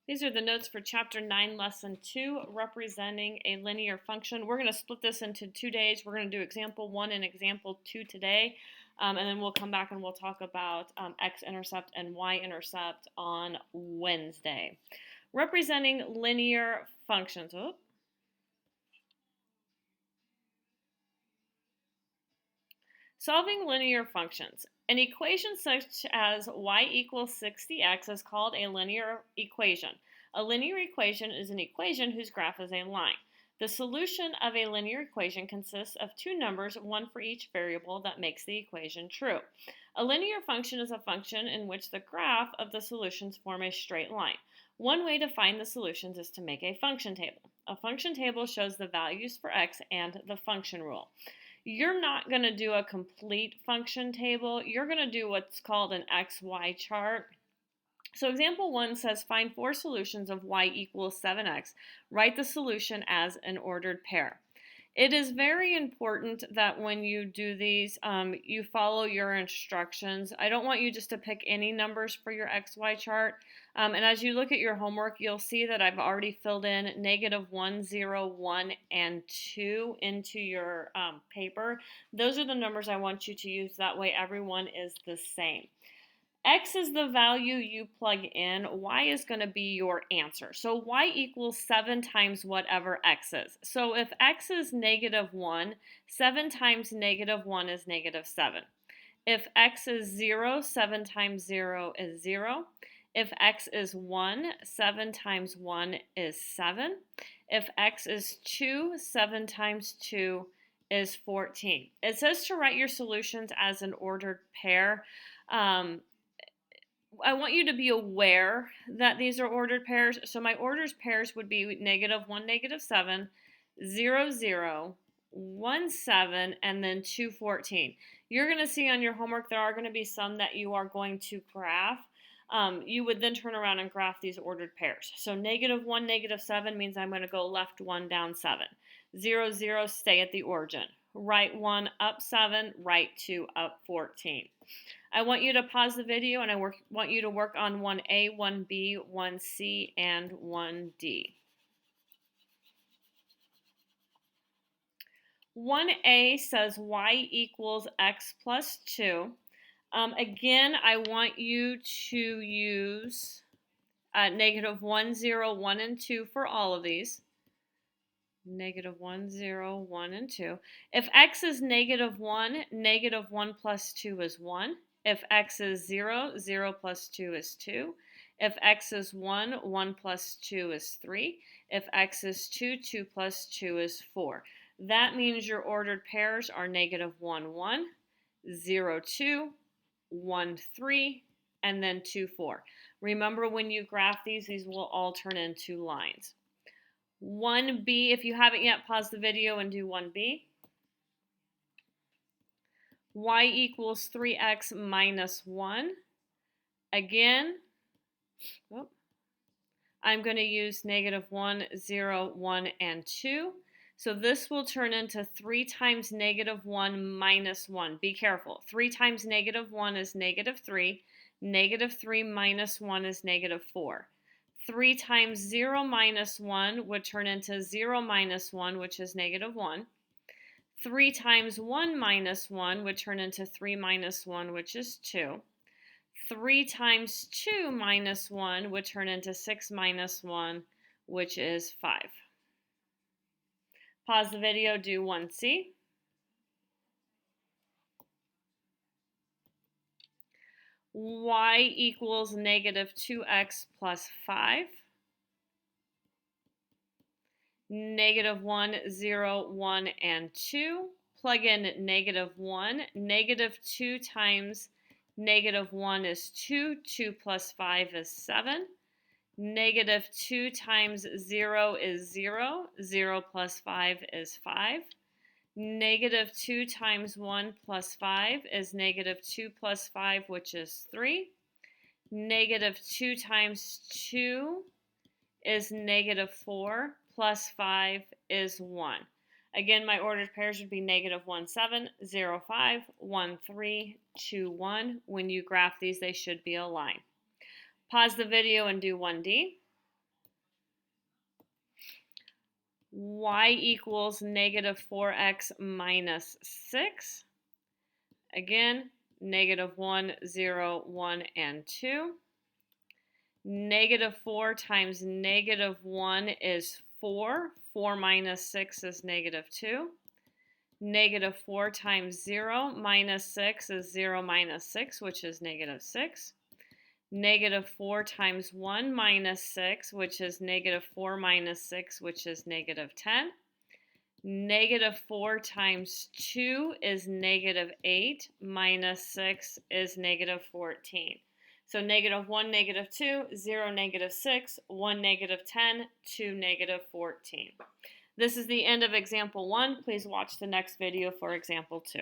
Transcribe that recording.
These are the notes for Chapter 9, Lesson 2, representing a linear function. We're going to split this into 2 days. We're going to do Example 1 and Example 2 today, and then we'll come back and we'll talk about x-intercept and y-intercept on Wednesday. Representing linear functions. Solving linear functions. An equation such as y equals 60x is called a linear equation. A linear equation is an equation whose graph is a line. The solution of a linear equation consists of two numbers, one for each variable, that makes the equation true. A linear function is a function in which the graph of the solutions form a straight line. One way to find the solutions is to make a function table. A function table shows the values for x and the function rule. You're not going to do a complete function table. You're going to do what's called an XY chart. So example 1 says find 4 solutions of y equals 7x. Write the solution as an ordered pair. It is very important that when you do these, you follow your instructions. I don't want you just to pick any numbers for your XY chart. And as you look at your homework, you'll see that I've already filled in -1, 0, 1, and 2 into your paper. Those are the numbers I want you to use. That way everyone is the same. X is the value you plug in. Y is going to be your answer. So y equals 7 times whatever x is. So if x is -1, 7 times -1 is -7. If x is 0, 7 times 0 is 0. If x is 1, 7 times 1 is 7. If x is 2, 7 times 2 is 14. It says to write your solutions as an ordered pair. I want you to be aware that these are ordered pairs. So my ordered pairs would be -1, -7, 0, 0, 1, 7, and then 2, 14. You're going to see on your homework there are going to be some that you are going to graph. You would then turn around and graph these ordered pairs. So -1, -7 means I'm going to go left 1, down 7. 0, 0, stay at the origin. Right 1, up 7, right 2, up 14. I want you to pause the video and I want you to work on 1A, 1B, 1C, and 1D. 1A says y equals x plus 2. Again, I want you to use -1, 0, 1, and 2 for all of these. -1, 0, 1, and 2. If x is -1, -1 plus 2 is 1. If x is 0, 0 plus 2 is 2. If x is 1, 1 plus 2 is 3. If x is 2, 2 plus 2 is 4. That means your ordered pairs are -1, 1, 0, 2, 1, 3, and then 2, 4. Remember when you graph these will all turn into lines. 1B, if you haven't yet, pause the video and do 1B. Y equals 3x minus 1. Again, I'm going to use -1, 0, 1, and 2. So this will turn into 3 times -1 minus 1. Be careful. 3 times -1 is -3. -3 minus 1 is -4. 3 times 0 minus 1 would turn into 0 minus 1, which is -1. 3 times 1 minus 1 would turn into 3 minus 1, which is 2. 3 times 2 minus 1 would turn into 6 minus 1, which is 5. Pause the video, do 1C. Y equals -2x plus 5. -1, 0, 1, and 2. Plug in -1. -2 times -1 is 2. 2 plus 5 is 7. -2 times 0 is 0. 0 plus 5 is 5. -2 times 1 plus 5 is -2 plus 5, which is 3. -2 times 2 is -4, plus 5 is 1. Again, my ordered pairs would be -1, 7, 0, 5, 1, 3, 2, 1. When you graph these, they should be a line. Pause the video and do 1D. y equals negative 4x minus 6. Again, negative 1, 0, 1, and 2. Negative 4 times negative 1 is 4. 4 minus 6 is negative 2. Negative 4 times 0 minus 6 is 0 minus 6, which is negative 6. Negative 4 times 1 minus 6, which is negative 4 minus 6, which is negative 10. Negative 4 times 2 is negative 8, minus 6 is negative 14. So negative 1, negative 2, 0, negative 6, 1, negative 10, 2, negative 14. This is the end of example 1. Please watch the next video for example 2.